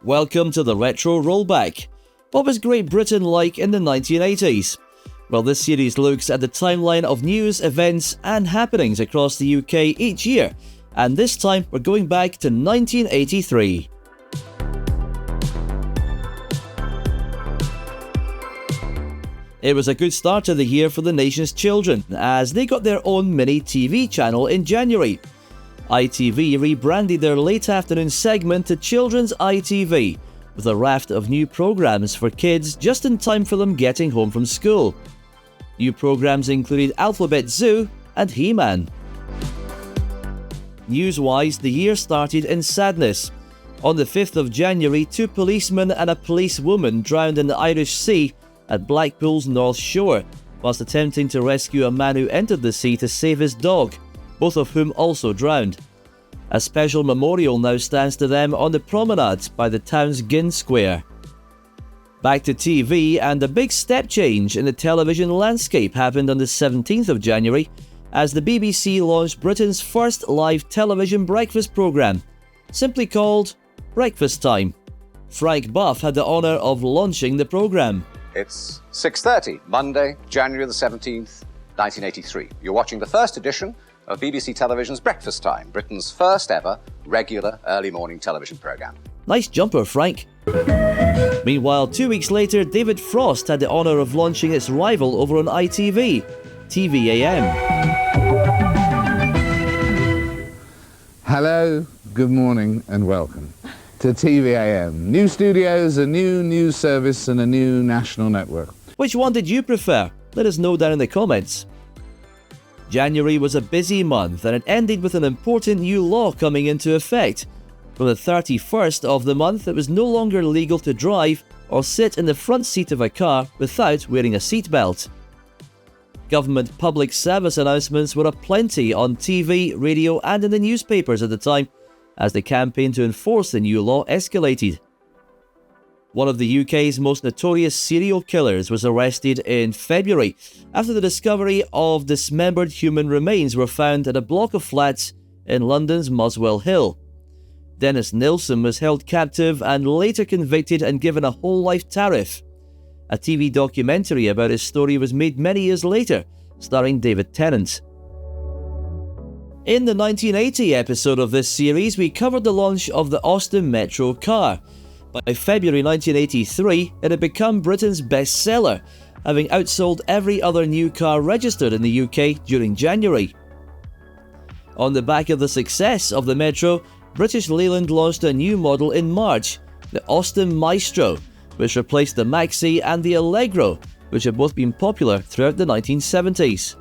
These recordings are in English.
Welcome to the Retro Rollback. What was Great Britain like in the 1980s? Well, this series looks at the timeline of news, events and happenings across the UK each year, and this time we're going back to 1983. It was a good start to the year for the nation's children, as they got their own mini TV channel in January. ITV rebranded their late afternoon segment to Children's ITV, with a raft of new programmes for kids just in time for them getting home from school. New programmes included Alphabet Zoo and He-Man. News-wise, the year started in sadness. On the 5th of January, 2 policemen and a policewoman drowned in the Irish Sea at Blackpool's North Shore, whilst attempting to rescue a man who entered the sea to save his dog, both of whom also drowned. A special memorial now stands to them on the promenade by the town's Ginn Square. Back to TV, and a big step change in the television landscape happened on the 17th of January as the BBC launched Britain's first live television breakfast programme, simply called Breakfast Time. Frank Buff had the honour of launching the programme. It's 6:30, Monday, January the 17th, 1983. You're watching the first edition of BBC Television's Breakfast Time, Britain's first ever regular early morning television programme. Nice jumper, Frank. Meanwhile, 2 weeks later, David Frost had the honour of launching its rival over on ITV, TVAM. Hello, good morning and welcome to TVAM. New studios, a new news service and a new national network. Which one did you prefer? Let us know down in the comments. January was a busy month, and it ended with an important new law coming into effect. From the 31st of the month, it was no longer legal to drive or sit in the front seat of a car without wearing a seatbelt. Government public service announcements were aplenty on TV, radio and in the newspapers at the time, as the campaign to enforce the new law escalated. One of the UK's most notorious serial killers was arrested in February after the discovery of dismembered human remains were found at a block of flats in London's Muswell Hill. Dennis Nilsen was held captive and later convicted and given a whole life tariff. A TV documentary about his story was made many years later, starring David Tennant. In the 1980 episode of this series, we covered the launch of the Austin Metro car. By February 1983, it had become Britain's bestseller, having outsold every other new car registered in the UK during January. On the back of the success of the Metro, British Leyland launched a new model in March, the Austin Maestro, which replaced the Maxi and the Allegro, which had both been popular throughout the 1970s.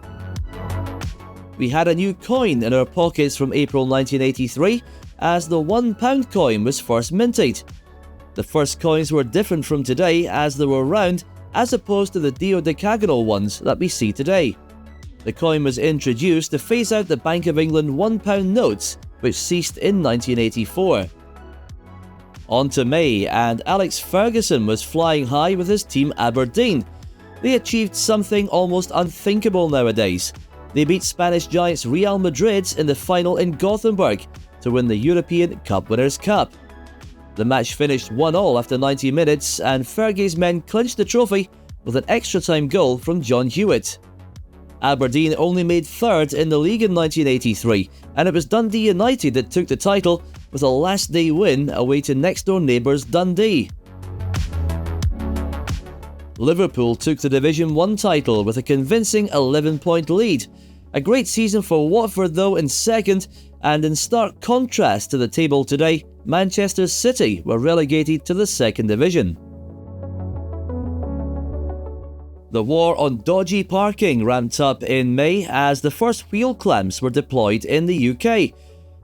We had a new coin in our pockets from April 1983, as the £1 coin was first minted. The first coins were different from today, as they were round as opposed to the decagonal ones that we see today. The coin was introduced to phase out the Bank of England £1 notes, which ceased in 1984. On to May, and Alex Ferguson was flying high with his team Aberdeen. They achieved something almost unthinkable nowadays. They beat Spanish giants Real Madrid in the final in Gothenburg to win the European Cup Winners' Cup. The match finished 1-1 after 90 minutes, and Fergie's men clinched the trophy with an extra-time goal from John Hewitt. Aberdeen only made third in the league in 1983, and it was Dundee United that took the title with a last-day win away to next-door neighbours Dundee. Liverpool took the Division 1 title with a convincing 11-point lead. A great season for Watford though in second, and in stark contrast to the table today, Manchester City were relegated to the second division. The war on dodgy parking ramped up in May as the first wheel clamps were deployed in the UK.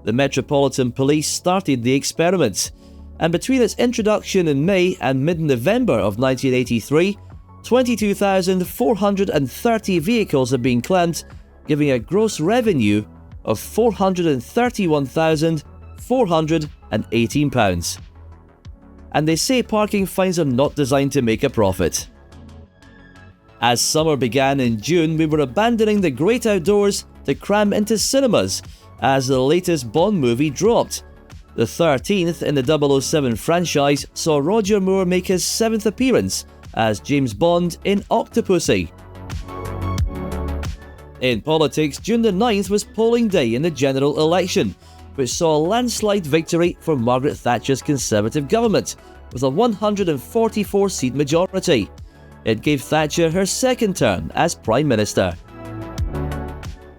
The Metropolitan Police started the experiment, and between its introduction in May and mid-November of 1983, 22,430 vehicles have been clamped, giving a gross revenue of £431,418. And they say parking fines are not designed to make a profit. As summer began in June, we were abandoning the great outdoors to cram into cinemas as the latest Bond movie dropped. The 13th in the 007 franchise saw Roger Moore make his 7th appearance as James Bond in Octopussy. In politics, June the 9th was polling day in the general election, which saw a landslide victory for Margaret Thatcher's Conservative government, with a 144-seat majority. It gave Thatcher her second term as Prime Minister.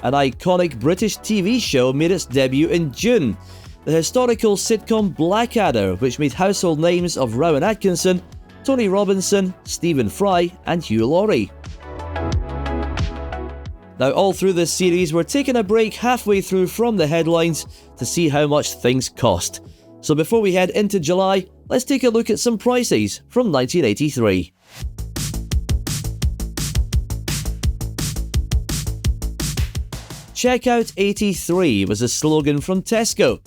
An iconic British TV show made its debut in June, the historical sitcom Blackadder, which made household names of Rowan Atkinson, Tony Robinson, Stephen Fry and Hugh Laurie. Now, all through this series, we're taking a break halfway through from the headlines to see how much things cost. So before we head into July, let's take a look at some prices from 1983. Checkout 83 was a slogan from Tesco.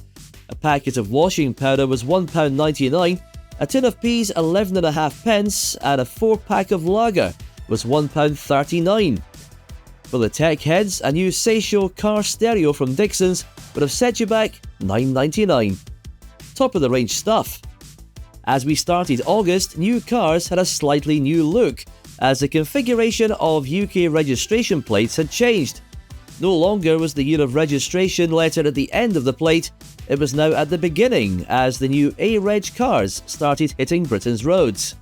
A packet of washing powder was £1.99, a tin of peas 11.5 pence, and a 4-pack of lager was £1.39. For the tech heads, a new Seisho car stereo from Dixon's would have set you back £9.99. Top of the range stuff. As we started August, new cars had a slightly new look, as the configuration of UK registration plates had changed. No longer was the year of registration letter at the end of the plate, it was now at the beginning, as the new A-Reg cars started hitting Britain's roads.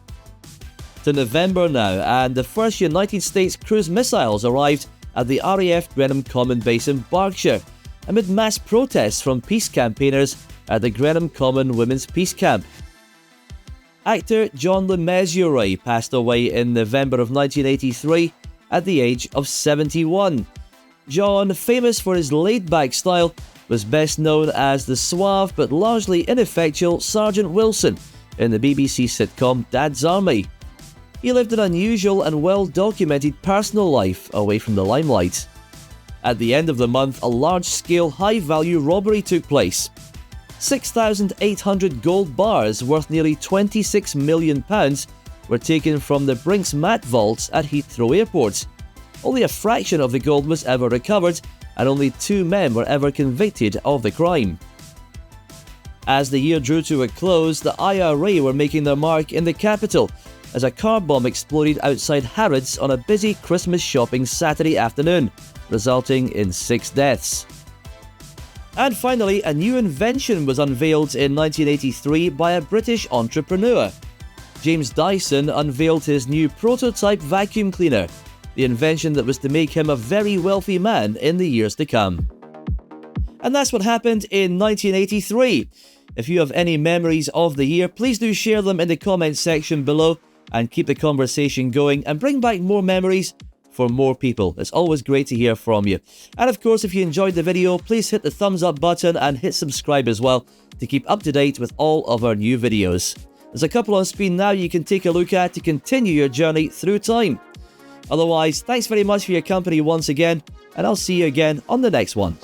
To November now, and the first United States cruise missiles arrived at the RAF Grenham Common base in Berkshire, amid mass protests from peace campaigners at the Grenham Common Women's Peace Camp. Actor John Le Mesurier passed away in November of 1983 at the age of 71. John, famous for his laid-back style, was best known as the suave but largely ineffectual Sergeant Wilson in the BBC sitcom Dad's Army. He lived an unusual and well-documented personal life away from the limelight. At the end of the month, a large-scale, high-value robbery took place. 6,800 gold bars worth nearly £26 million were taken from the Brinks Mat vaults at Heathrow Airport. Only a fraction of the gold was ever recovered, and only 2 men were ever convicted of the crime. As the year drew to a close, the IRA were making their mark in the capital, as a car bomb exploded outside Harrods on a busy Christmas shopping Saturday afternoon, resulting in 6 deaths. And finally, a new invention was unveiled in 1983 by a British entrepreneur. James Dyson unveiled his new prototype vacuum cleaner, the invention that was to make him a very wealthy man in the years to come. And that's what happened in 1983. If you have any memories of the year, please do share them in the comments section below and keep the conversation going and bring back more memories for more people. It's always great to hear from you. And of course, if you enjoyed the video, please hit the thumbs up button and hit subscribe as well to keep up to date with all of our new videos. There's a couple on screen now you can take a look at to continue your journey through time. Otherwise, thanks very much for your company once again, and I'll see you again on the next one.